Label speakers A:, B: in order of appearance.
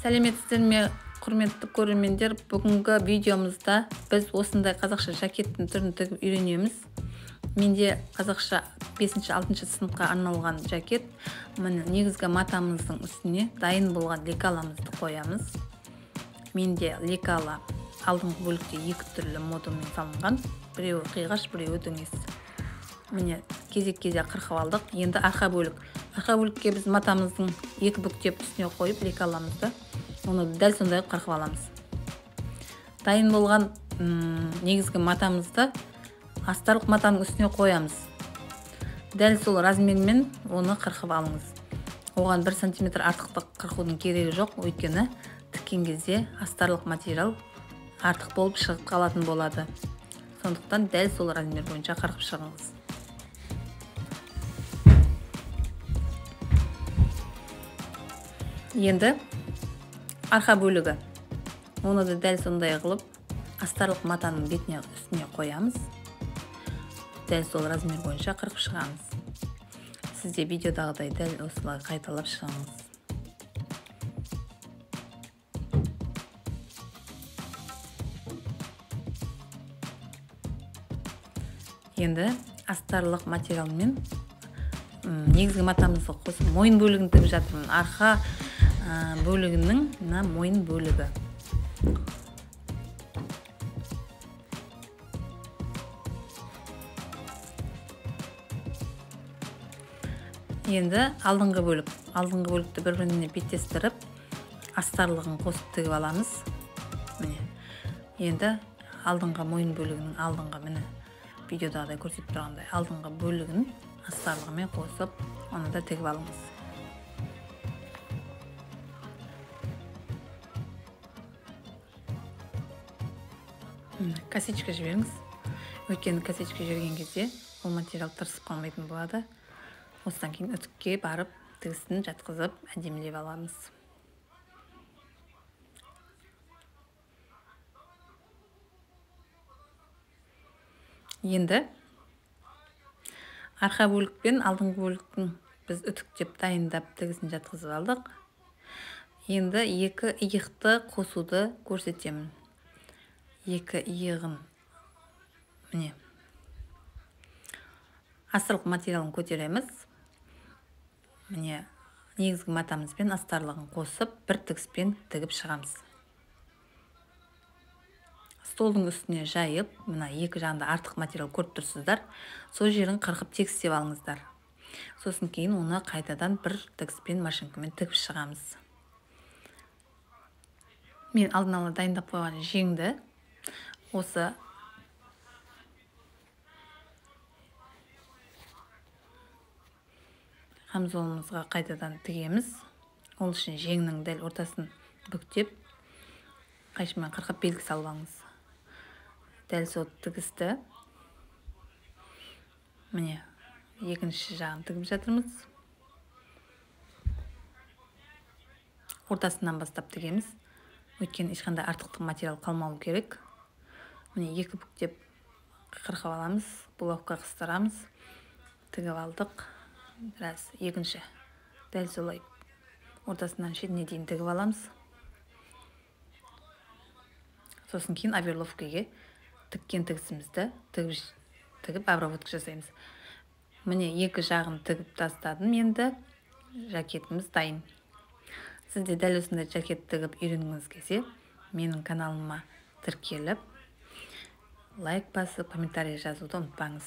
A: Сәлеметсіздер ме, құрметті көрермендер? Бүгінгі видеомызда біз осындай қазақша жакеттің түрін тігіп үйренеміз. Менде қазақша 5-6 сыныпқа арналған жакет. Міне негізгі матамыздың үстіне дайын болған лекаламызды қоямыз. Менде лекала алдыңғы бөлікте екі түрлі модулмен салынған. Біреуі қиғаш, біреуі дөңес. Міне кезек-кезек қырқып алдық. Енді арқа бөлік. Арқа бөлікке біз матамыздың екі бүктеп үстіне қойып лекаламызды. Оны дәл сондай қырқып аламыз. Дайын болған негізгі матамызды астарлық матаның үстіне қоямыз. Дәл сол размермен оны қырқып алыңыз. Оған 1 см артықтық қырқудың керегі жоқ, өйткені тіккен кезде астарлық материал артық болып шығып қалатын болады. Сондықтан дәл сол размер бойынша қырқып шығыңыз. Енді арқа бөлігі. Оны да дәл сондай қылып астарлық матаның бетіне үстіне қоямыз. Дәл сол размер бойынша қырқып шығамыз. Сізде видеодағыдай дәл осылай қайталап шығыңыз. Енді астарлық материалмен негізгі матамызды қосып мойын бөлігін тігіп жатырмын. Арқа бөлігінің мойын бөлігі. Енді алдыңғы бөлік. Алдыңғы бөлікті бір-біріне беттестіріп, астарлығын қосып тігіп аламыз. Міне. Енді алдыңғы мойын бөлігінің алдыңғы міне видеодағыдай көрсетіп тұрғандай алдыңғы бөлігін астарлығымен қосып, оны да тігіп алыңыз. Косичка жіберіңіз. Өйткені косичка жіберген кезде ол материал тырысып қалмайтын болады. Осыдан кейін үтікке барып, тігісін жатқызып, әдемілеп аламыз. Енді арқа бөлік пен алдыңғы бөліктің біз үтіктеп дайындап тігісін жатқызып алдық. Енді екі иықты қосуды көрсетемін. Екі иығын міне астарлық материалын көтереміз. Міне негізгі матамызбен астарлығын қосып, бір тігіспен тігіп шығамыз. Столдың үстіне жайып, мына екі жағында артық материал көріп тұрсыздар. Сол жерін қырқып тегістеп алыңыздар. Сосын кейін оны қайтадан бір тігіспен машинкамен тігіп шығамыз. Мен алдын ала дайындап қойған жеңді осы қамзолымызға қайтадан тігеміз. Ол үшін жеңнің дәл ортасын бүктеп, қайшымен қырқып белгі салып алыңыз. Дәл сол тігісті міне екінші жағын тігіп жатырмыз. Ортасынан бастап тігеміз. Өйткені ешқандай артықтық материал қалмауы керек. Міне екі бүктеп қырқып аламыз, булавка қыстырамыз, тігіп алдық. Біраз екінші дәл солай ортасынан шетіне дейін тігіп аламыз. Сосын кейін оверловкаға тіккен тігісімізді тігіп обработка жасаймыз. Міне екі жағын тігіп тастадым. Енді жакетіміз дайын. Сізде дәл осындай жакет тігіп үйренгіңіз келсе, менің каналыма тіркеліп, лайк басып, комментарий жазуды ұмытпаңыз.